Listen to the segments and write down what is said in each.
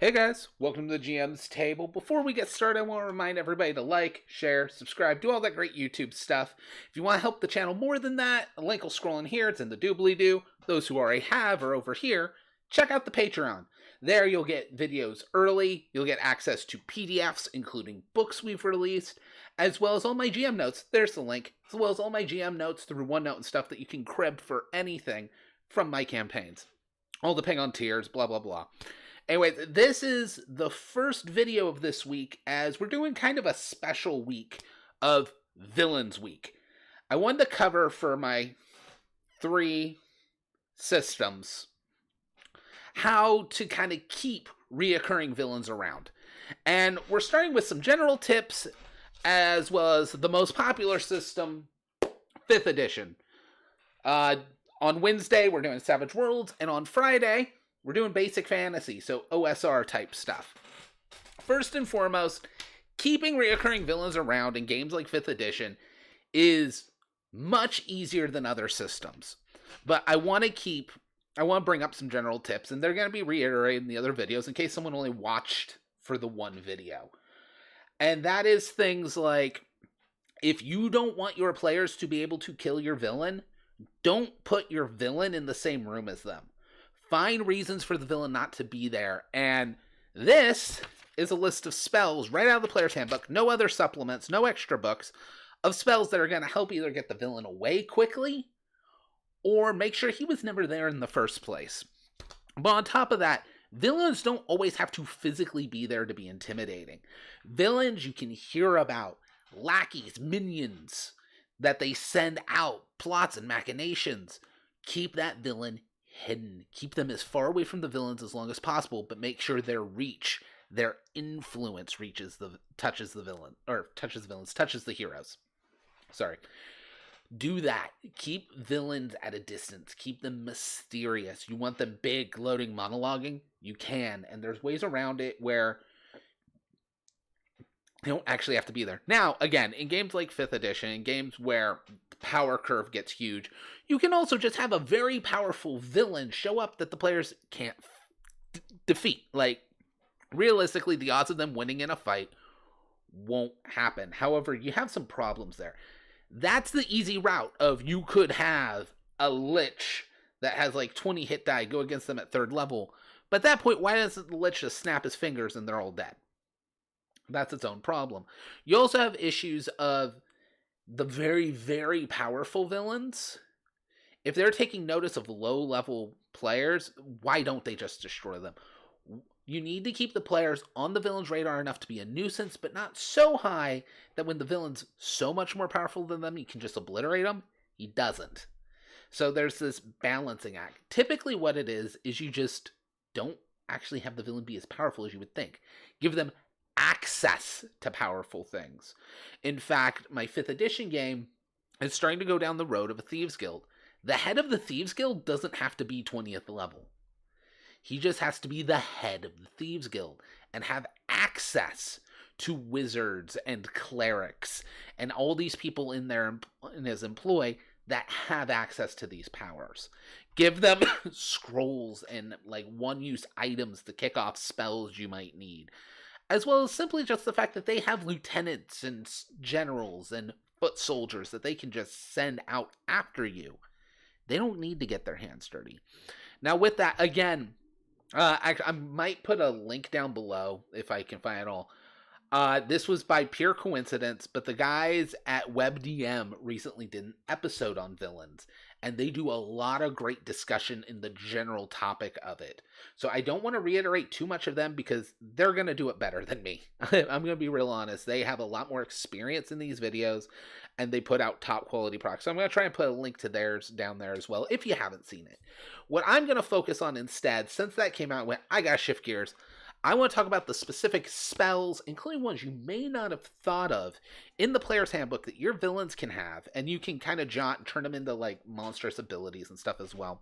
Hey guys, welcome to the GM's table. Before we get started, I want to remind everybody to like, share, subscribe, do all that great YouTube stuff. If you want to help the channel more than that, a link will scroll in here. It's in the doobly-doo. Those who already have are over here. Check out the Patreon. There you'll get videos early, you'll get access to PDFs, including books we've released, as well as all my GM notes. There's the link. As well as all my GM notes through OneNote and stuff that you can crib for anything from my campaigns. All depending on tiers, blah, blah, blah. Anyway, this is the first video of this week as we're doing kind of a special week of Villains Week. I wanted to cover for my 3 systems how to kind of keep reoccurring villains around. And we're starting with some general tips as well as the most popular system, 5th edition. On Wednesday, we're doing Savage Worlds, and on Friday, we're doing basic fantasy, so OSR type stuff. First and foremost, keeping reoccurring villains around in games like 5th edition is much easier than other systems. But I want to bring up some general tips, and they're going to be reiterated in the other videos in case someone only watched for the one video. And that is things like, if you don't want your players to be able to kill your villain, don't put your villain in the same room as them. Find reasons for the villain not to be there. And this is a list of spells right out of the player's handbook. No other supplements, no extra books of spells that are going to help either get the villain away quickly or make sure he was never there in the first place. But on top of that, villains don't always have to physically be there to be intimidating. Villains you can hear about, lackeys, minions that they send out, plots and machinations. Keep that villain hidden. Keep them as far away from the villains as long as possible, but make sure their reach, their influence touches the heroes. Sorry. Do that. Keep villains at a distance. Keep them mysterious. You want them big, gloating, monologuing? You can, and there's ways around it where they don't actually have to be there. Now, again, in games like 5th edition, in games where the power curve gets huge, you can also just have a very powerful villain show up that the players can't defeat. Like, realistically, the odds of them winning in a fight won't happen. However, you have some problems there. That's the easy route of you could have a Lich that has like 20 hit die go against them at 3rd level. But at that point, why doesn't the Lich just snap his fingers and they're all dead? That's its own problem. You also have issues of the very, very powerful villains. If they're taking notice of low-level players, why don't they just destroy them? You need to keep the players on the villain's radar enough to be a nuisance, but not so high that when the villain's so much more powerful than them, you can just obliterate them. He doesn't. So there's this balancing act. Typically what it is you just don't actually have the villain be as powerful as you would think. Give them access to powerful things. In fact, my 5th edition game is starting to go down the road of a Thieves Guild. The head of the Thieves Guild doesn't have to be 20th level. He just has to be the head of the Thieves Guild and have access to wizards and clerics and all these people in his employ that have access to these powers. Give them scrolls and like one-use items to kick off spells you might need. As well as simply just the fact that they have lieutenants and generals and foot soldiers that they can just send out after you. They don't need to get their hands dirty. Now with that, again, I might put a link down below if I can find it all. This was by pure coincidence, but the guys at WebDM recently did an episode on villains, and they do a lot of great discussion in the general topic of it. So I don't want to reiterate too much of them because they're going to do it better than me. I'm going to be real honest. They have a lot more experience in these videos, and they put out top quality products. So I'm going to try and put a link to theirs down there as well if you haven't seen it. What I'm going to focus on instead, since that came out, I got to shift gears. I want to talk about the specific spells, including ones you may not have thought of, in the player's handbook that your villains can have, and you can kind of jaunt and turn them into like monstrous abilities and stuff as well,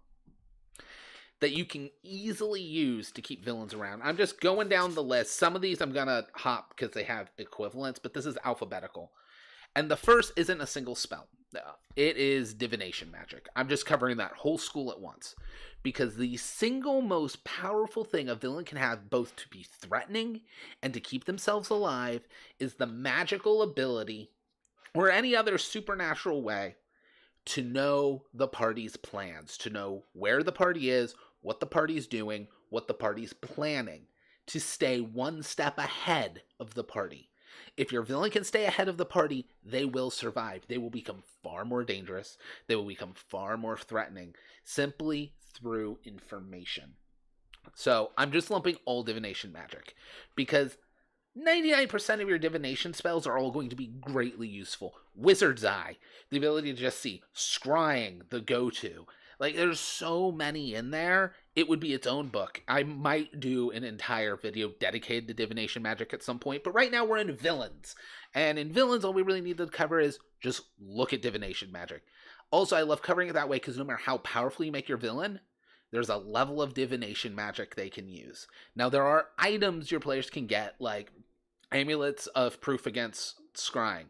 that you can easily use to keep villains around. I'm just going down the list. Some of these I'm going to hop because they have equivalents, but this is alphabetical. And the first isn't a single spell. It is divination magic. I'm just covering that whole school at once. Because the single most powerful thing a villain can have, both to be threatening and to keep themselves alive, is the magical ability, or any other supernatural way, to know the party's plans, to know where the party is, what the party's doing, what the party's planning, to stay one step ahead of the party. If your villain can stay ahead of the party, they will survive. They will become far more dangerous. They will become far more threatening simply through information. So I'm just lumping all divination magic because 99% of your divination spells are all going to be greatly useful. Wizard's Eye, the ability to just see. Scrying, the go-to. Like, there's so many in there, it would be its own book. I might do an entire video dedicated to divination magic at some point, but right now we're in villains. And in villains, all we really need to cover is just look at divination magic. Also, I love covering it that way because no matter how powerful you make your villain, there's a level of divination magic they can use. Now, there are items your players can get, like amulets of proof against scrying.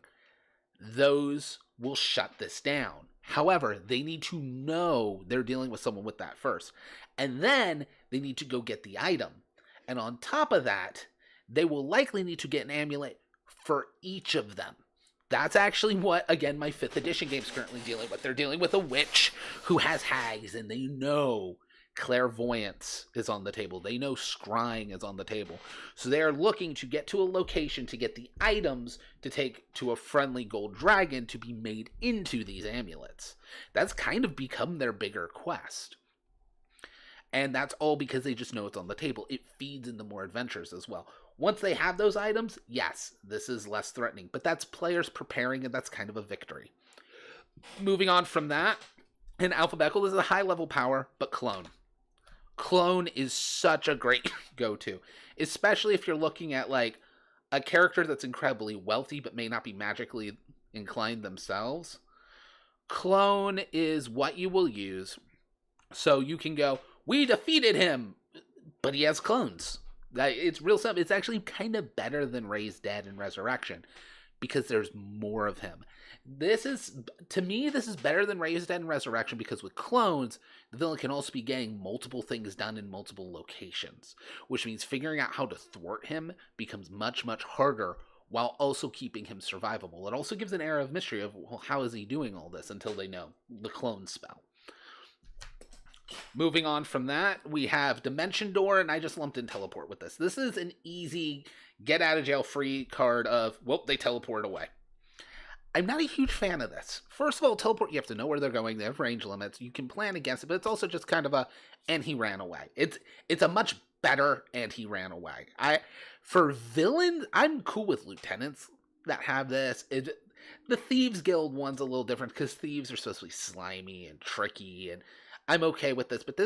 Those will shut this down. However, they need to know they're dealing with someone with that first. And then they need to go get the item. And on top of that, they will likely need to get an amulet for each of them. That's actually what, again, my 5th edition game is currently dealing with. They're dealing with a witch who has hags, and they know clairvoyance is on the table. They know scrying is on the table. So they are looking to get to a location to get the items to take to a friendly gold dragon to be made into these amulets. That's kind of become their bigger quest. And that's all because they just know it's on the table. It feeds into more adventures as well. Once they have those items, yes, this is less threatening. But that's players preparing, and that's kind of a victory. Moving on from that, in alphabetical, this is a high-level power, but clone. Clone is such a great go-to, especially if you're looking at like a character that's incredibly wealthy but may not be magically inclined themselves. Clone is what you will use, so you can go, we defeated him, but he has clones. It's real simple. It's actually kind of better than Raise Dead and Resurrection because there's more of him. To me, this is better than Raise Dead and Resurrection because with clones, the villain can also be getting multiple things done in multiple locations, which means figuring out how to thwart him becomes much, much harder while also keeping him survivable. It also gives an air of mystery of, well, how is he doing all this until they know the clone spell. Moving on from that, we have Dimension Door, and I just lumped in Teleport with this. This is an easy get-out-of-jail-free card of, well, they teleport away. I'm not a huge fan of this. First of all, teleport, you have to know where they're going. They have range limits. You can plan against it, but it's also just kind of a, and he ran away. It's a much better, and he ran away. For villains, I'm cool with lieutenants that have this. The Thieves Guild one's a little different because thieves are supposed to be slimy and tricky, and I'm okay with this, but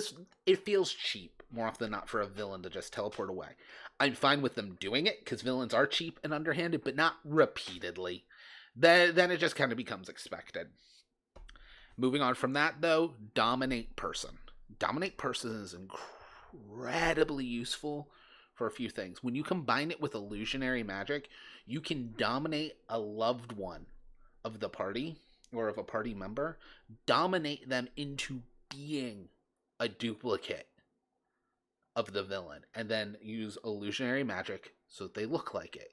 it feels cheap more often than not for a villain to just teleport away. I'm fine with them doing it because villains are cheap and underhanded, but not repeatedly. Then it just kind of becomes expected. Moving on from that, though, Dominate Person. Dominate Person is incredibly useful for a few things. When you combine it with illusionary magic, you can dominate a loved one of the party or of a party member, dominate them into being a duplicate of the villain, and then use illusionary magic so that they look like it.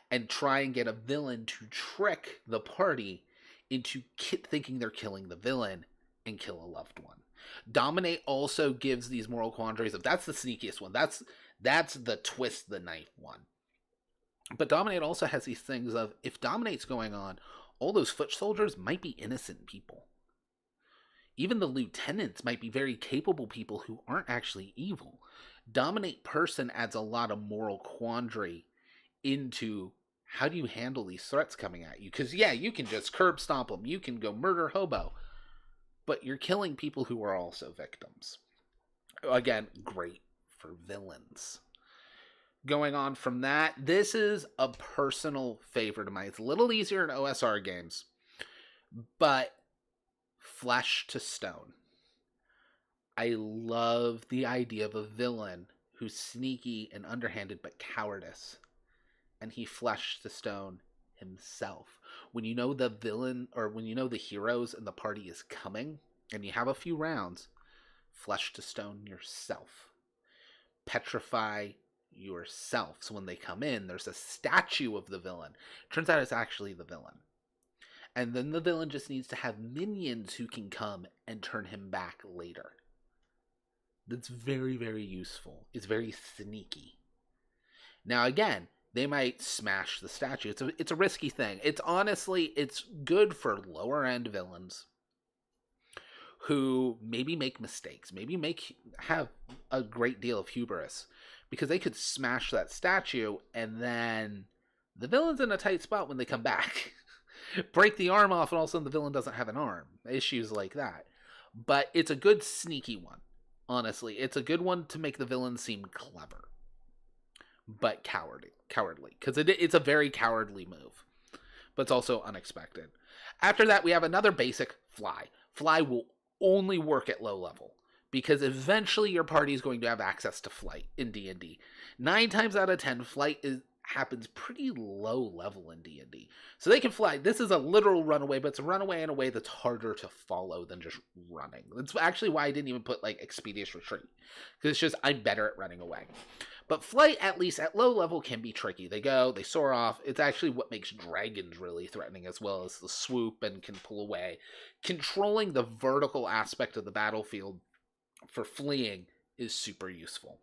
And try and get a villain to trick the party into thinking they're killing the villain and kill a loved one. Dominate also gives these moral quandaries of, that's the sneakiest one. That's the twist the knife one. But Dominate also has these things of, if Dominate's going on, all those foot soldiers might be innocent people. Even the lieutenants might be very capable people who aren't actually evil. Dominate Person adds a lot of moral quandary into how do you handle these threats coming at you? Because, yeah, you can just curb stomp them. You can go murder hobo. But you're killing people who are also victims. Again, great for villains. Going on from that, this is a personal favorite of mine. It's a little easier in OSR games. But Flesh to Stone. I love the idea of a villain who's sneaky and underhanded but cowardice. And he fleshed to stone himself. When you know the villain, or when you know the heroes and the party is coming, and you have a few rounds, flesh to stone yourself. Petrify yourself. So when they come in, there's a statue of the villain. Turns out it's actually the villain. And then the villain just needs to have minions who can come and turn him back later. That's very, very useful. It's very sneaky. Now again, they might smash the statue. It's a risky thing. It's good for lower end villains who maybe make mistakes, maybe have a great deal of hubris, because they could smash that statue and then the villain's in a tight spot when they come back. Break the arm off and all of a sudden the villain doesn't have an arm. Issues like that. But it's a good sneaky one, honestly. It's a good one to make the villain seem clever, but cowardly. Because it's a very cowardly move, but it's also unexpected. After that, we have another basic, Fly. Fly will only work at low level, because eventually your party is going to have access to flight in D&D. 9 times out of 10, flight happens pretty low level in D&D. So they can fly. This is a literal runaway, but it's a runaway in a way that's harder to follow than just running. That's actually why I didn't even put like Expeditious Retreat, because it's just I'm better at running away. But flight, at least at low level, can be tricky. They soar off. It's actually what makes dragons really threatening, as well as the swoop and can pull away. Controlling the vertical aspect of the battlefield for fleeing is super useful.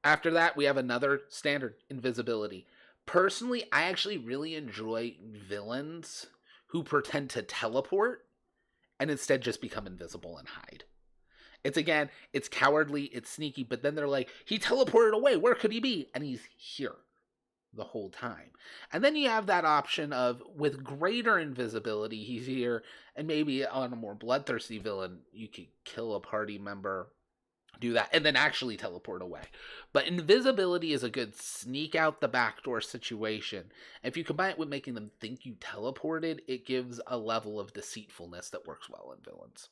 After that, we have another standard, invisibility. Personally, I actually really enjoy villains who pretend to teleport and instead just become invisible and hide. It's cowardly, it's sneaky, but then they're like, he teleported away, where could he be? And he's here the whole time. And then you have that option of, with greater invisibility, he's here, and maybe on a more bloodthirsty villain, you could kill a party member, do that, and then actually teleport away. But invisibility is a good sneak out the back door situation. If you combine it with making them think you teleported, it gives a level of deceitfulness that works well in villains.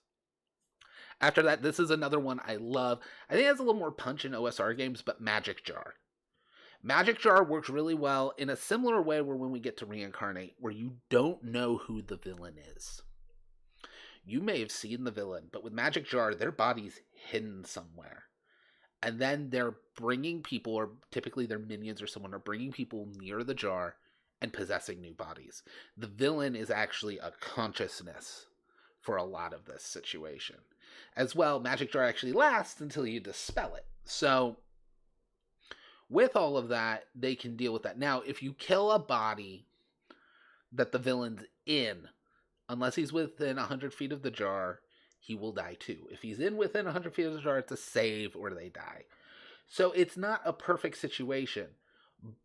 After that, this is another one I love. I think it has a little more punch in OSR games, but Magic Jar. Magic Jar works really well in a similar way where when we get to Reincarnate, where you don't know who the villain is. You may have seen the villain, but with Magic Jar, their body's hidden somewhere. And then they're bringing people, or typically their minions or someone, are bringing people near the jar and possessing new bodies. The villain is actually a consciousness for a lot of this situation. As well, Magic Jar actually lasts until you dispel it. So, with all of that, they can deal with that. Now, if you kill a body that the villain's in, unless he's within 100 feet of the jar, he will die too. If he's within 100 feet of the jar, it's a save or they die. So it's not a perfect situation.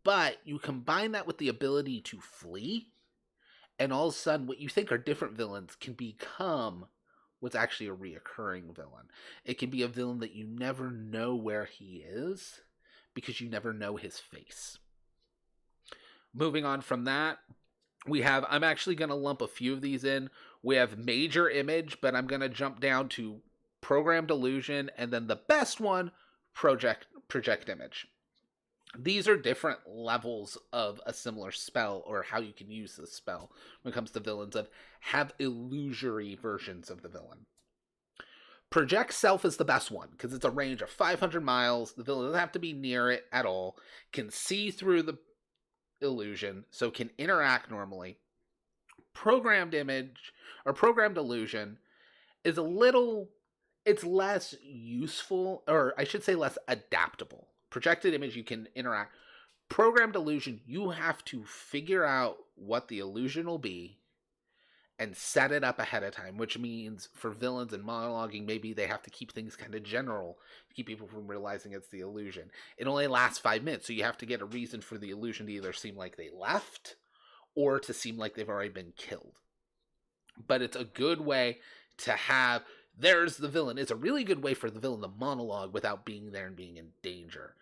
But you combine that with the ability to flee, and all of a sudden what you think are different villains can become what's actually a reoccurring villain. It can be a villain that you never know where he is, because you never know his face. Moving on from that, I'm actually going to lump a few of these in. We have Major Image, but I'm going to jump down to Programmed Illusion, and then the best one, Project Image. These are different levels of a similar spell, or how you can use this spell when it comes to villains, of have illusory versions of the villain. Project Self is the best one, because it's a range of 500 miles. The villain doesn't have to be near it at all. Can see through the illusion, so can interact normally. Programmed Image, or Programmed Illusion, is it's less useful, or I should say less adaptable. Projected Image, you can interact. Programmed Illusion, you have to figure out what the illusion will be and set it up ahead of time, which means for villains and monologuing, maybe they have to keep things kind of general to keep people from realizing it's the illusion. It only lasts 5 minutes, so you have to get a reason for the illusion to either seem like they left or to seem like they've already been killed. But it's a good way to have, there's the villain. It's a really good way for the villain to monologue without being there and being in danger.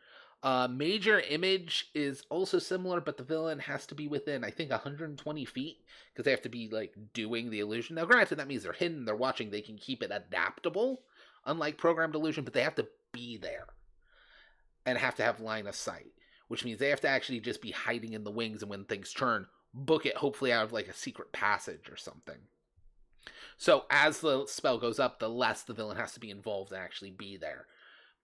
Major Image is also similar, but the villain has to be within, I think, 120 feet, because they have to be, like, doing the illusion. Now, granted, that means they're hidden, they're watching, they can keep it adaptable, unlike Programmed Illusion, but they have to be there, and have to have line of sight, which means they have to actually just be hiding in the wings, and when things turn, book it hopefully out of like a secret passage or something. So as the spell goes up, the less the villain has to be involved and actually be there.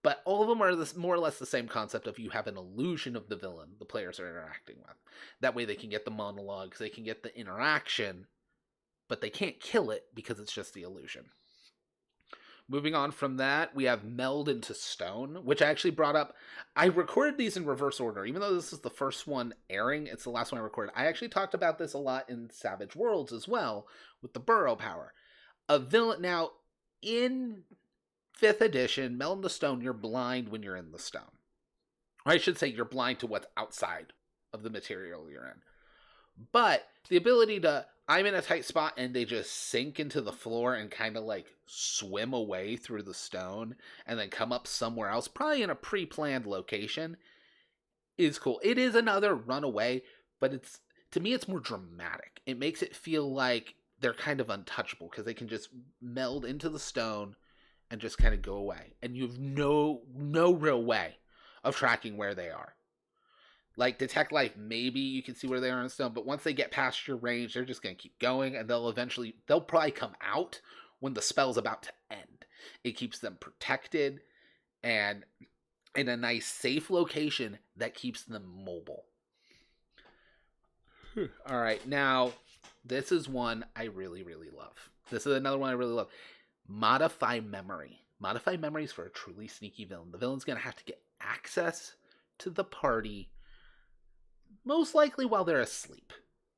But all of them are more or less the same concept of you have an illusion of the villain the players are interacting with. That way they can get the monologues, they can get the interaction, but they can't kill it because it's just the illusion. Moving on from that, we have Meld into Stone, which I actually brought up. I recorded these in reverse order. Even though this is the first one airing, it's the last one I recorded. I actually talked about this a lot in Savage Worlds as well, with the Burrow power. A villain, now, in 5th edition, Meld into Stone, you're blind when you're in the stone. Or I should say you're blind to what's outside of the material you're in. But the ability to, I'm in a tight spot and they just sink into the floor and kind of like swim away through the stone and then come up somewhere else, probably in a pre-planned location, is cool. It is another runaway, but it's, to me, it's more dramatic. It makes it feel like they're kind of untouchable because they can just meld into the stone and just kind of go away. And you have no real way of tracking where they are. Like, Detect Life, maybe you can see where they are in the stone, but once they get past your range, they're just going to keep going, and they'll probably come out when the spell's about to end. It keeps them protected and in a nice, safe location that keeps them mobile. All right, now, this is one I really, really love. This is another one I really love. Modify Memory. Modify Memories for a truly sneaky villain. The villain's going to have to get access to the party, most likely while they're asleep,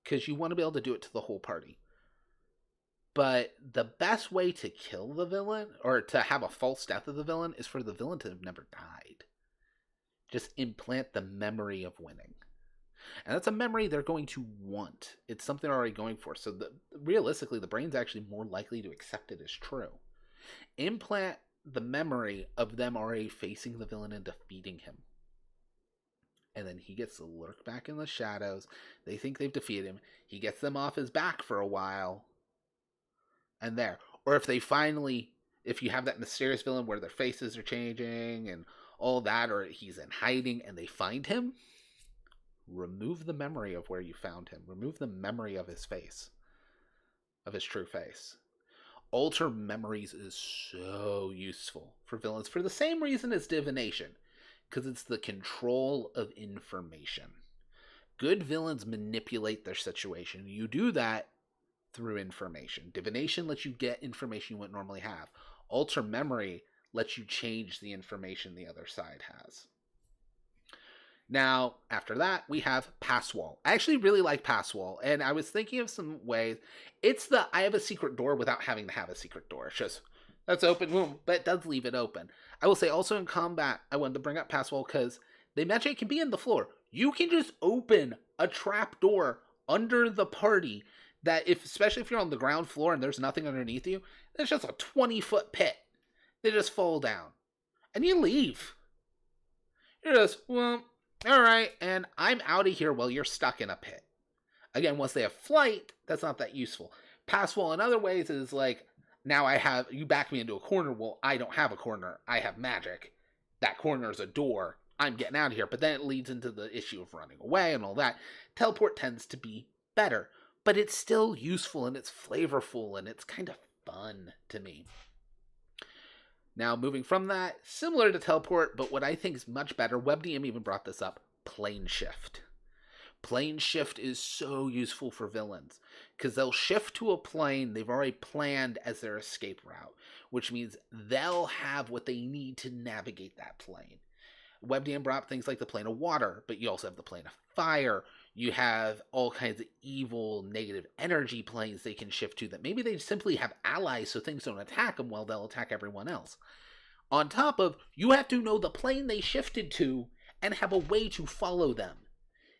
because you want to be able to do it to the whole party. But the best way to kill the villain, or to have a false death of the villain, is for the villain to have never died. Just implant the memory of winning. And that's a memory they're going to want. It's something they're already going for. So realistically, the brain's actually more likely to accept it as true. Implant the memory of them already facing the villain and defeating him. And then he gets to lurk back in the shadows. They think they've defeated him. He gets them off his back for a while. And there. Or if you have that mysterious villain where their faces are changing and all that, or he's in hiding and they find him, remove the memory of where you found him. Remove the memory of his face. Of his true face. Alter memories is so useful for villains for the same reason as divination. Because it's the control of information. Good villains manipulate their situation. You do that through information. Divination lets you get information you wouldn't normally have. Alter memory lets you change the information the other side has. Now, after that, we have Pass Wall. I actually really like Pass Wall, and I was thinking of some ways. It's the I have a secret door without having to have a secret door. It's just, that's open, boom, but it does leave it open. I will say also in combat, I wanted to bring up Pass Wall because they mention it can be in the floor. You can just open a trap door under the party that, especially if you're on the ground floor and there's nothing underneath you, there's just a 20-foot pit. They just fall down. And you leave. You're just, well, alright, and I'm out of here while you're stuck in a pit. Again, once they have flight, that's not that useful. Pass Wall in other ways is like, now you back me into a corner. Well, I don't have a corner. I have magic. That corner is a door. I'm getting out of here. But then it leads into the issue of running away and all that. Teleport tends to be better. But it's still useful and it's flavorful and it's kind of fun to me. Now, moving from that, similar to teleport, but what I think is much better, WebDM even brought this up, plane shift. Plane shift is so useful for villains because they'll shift to a plane they've already planned as their escape route, which means they'll have what they need to navigate that plane. WebDM brought up things like the plane of water, but you also have the plane of fire. You have all kinds of evil, negative energy planes they can shift to that maybe they simply have allies so things don't attack them while they'll attack everyone else. On top of, you have to know the plane they shifted to and have a way to follow them.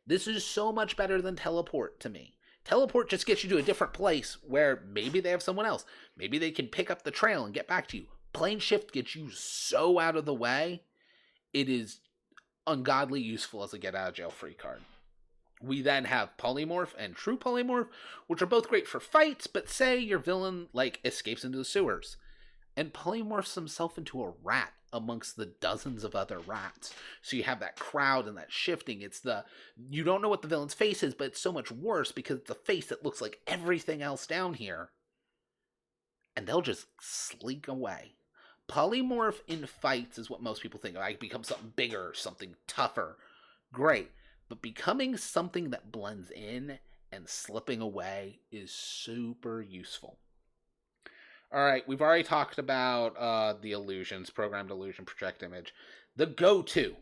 This is so much better than teleport to me. Teleport just gets you to a different place where maybe they have someone else. Maybe they can pick up the trail and get back to you. Plane shift gets you so out of the way, it is ungodly useful as a get out of jail free card. We then have Polymorph and True Polymorph, which are both great for fights, but say your villain escapes into the sewers. and polymorphs himself into a rat amongst the dozens of other rats. So you have that crowd and that shifting. You don't know what the villain's face is, but it's so much worse because it's a face that looks like everything else down here. And they'll just slink away. Polymorph in fights is what most people think of. I become something bigger, something tougher. Great. But becoming something that blends in and slipping away is super useful. Alright, we've already talked about the illusions, programmed illusion, project image. The go-to,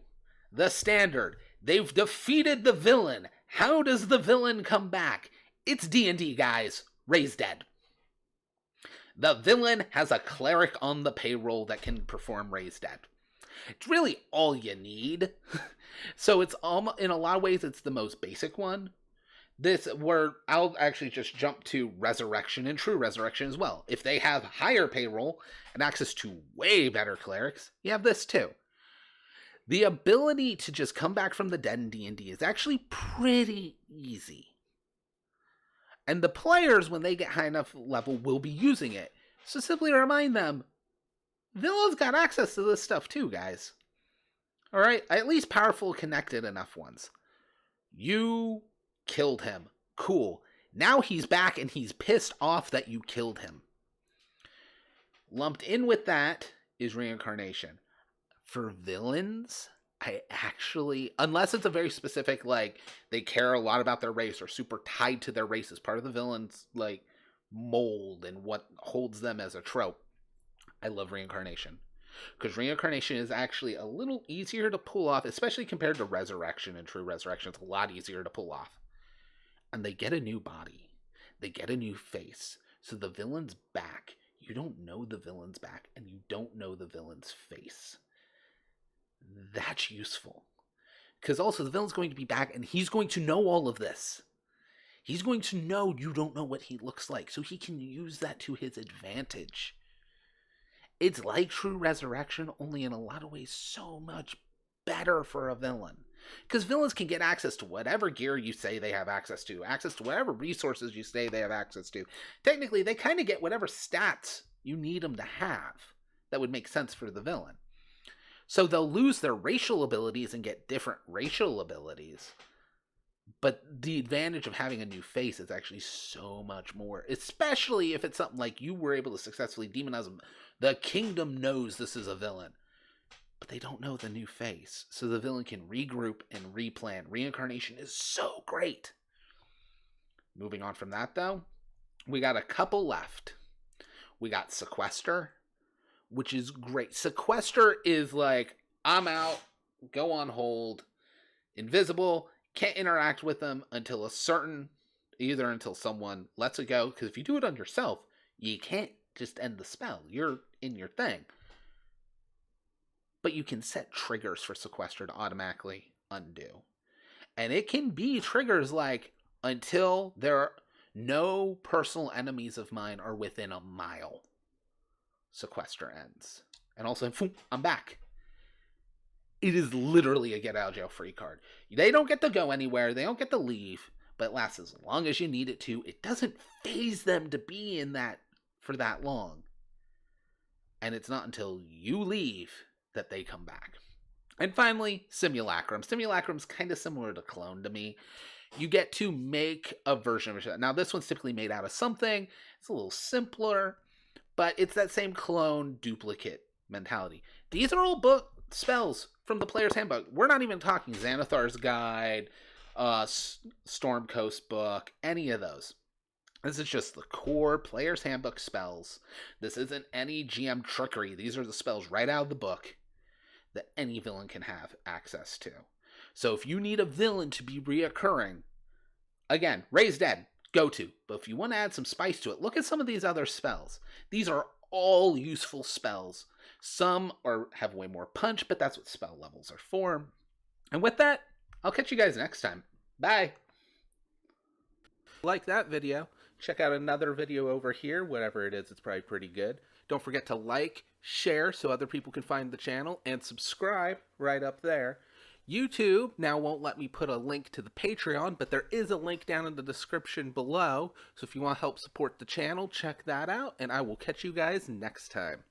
the standard. They've defeated the villain. How does the villain come back? It's D&D, guys. Raised Dead. The villain has a cleric on the payroll that can perform Raised Dead. It's really all you need. So it's in a lot of ways, it's the most basic one. I'll actually just jump to Resurrection and True Resurrection as well. If they have higher payroll and access to way better clerics, you have this too. The ability to just come back from the dead in D&D is actually pretty easy. And the players, when they get high enough level, will be using it. So simply remind them, villains got access to this stuff too, guys. Alright, at least powerful, connected enough ones. You killed him. Cool. Now he's back and he's pissed off that you killed him. Lumped in with that is reincarnation. For villains, I actually, unless it's a very specific, like, they care a lot about their race or super tied to their race as part of the villain's, like, mold and what holds them as a trope, I love reincarnation. Because reincarnation is actually a little easier to pull off, especially compared to resurrection and true resurrection. It's a lot easier to pull off. And they get a new body. They get a new face. So the villain's back. You don't know the villain's back, and you don't know the villain's face. That's useful. Because also the villain's going to be back, and he's going to know all of this. He's going to know you don't know what he looks like, so he can use that to his advantage. It's like True Resurrection, only in a lot of ways so much better for a villain. Because villains can get access to whatever gear you say they have access to whatever resources you say they have access to. Technically, they kind of get whatever stats you need them to have that would make sense for the villain. So they'll lose their racial abilities and get different racial abilities. But the advantage of having a new face is actually so much more. Especially if it's something like you were able to successfully demonize them. The kingdom knows this is a villain. But they don't know the new face. So the villain can regroup and replan. Reincarnation is so great. Moving on from that, though, we got a couple left. We got Sequester, which is great. Sequester is like, I'm out, go on hold, invisible, can't interact with them until until someone lets it go. Because if you do it on yourself, you can't just end the spell. You're in your thing. But you can set triggers for Sequester to automatically undo. And it can be triggers like, until no personal enemies of mine are within a mile, Sequester ends. And also, boom, I'm back. It is literally a get out of jail free card. They don't get to go anywhere. They don't get to leave. But it lasts as long as you need it to. It doesn't phase them to be in that for that long. And it's not until you leave that they come back. And finally, Simulacrum. Simulacrum's kind of similar to Clone to me. You get to make a version of it. Now, this one's typically made out of something. It's a little simpler, but it's that same clone duplicate mentality. These are all book spells from the player's handbook. We're not even talking Xanathar's Guide, Storm Coast book, any of those. This is just the core player's handbook spells. This isn't any GM trickery. These are the spells right out of the book that any villain can have access to. So if you need a villain to be reoccurring, again, Raised Dead, go to. But if you want to add some spice to it, look at some of these other spells. These are all useful spells. Some have way more punch, but that's what spell levels are for. And with that, I'll catch you guys next time. Bye! Like that video, check out another video over here. Whatever it is, it's probably pretty good. Don't forget to like, share so other people can find the channel, and subscribe right up there. YouTube now won't let me put a link to the Patreon, but there is a link down in the description below. So if you want to help support the channel, check that out, and I will catch you guys next time.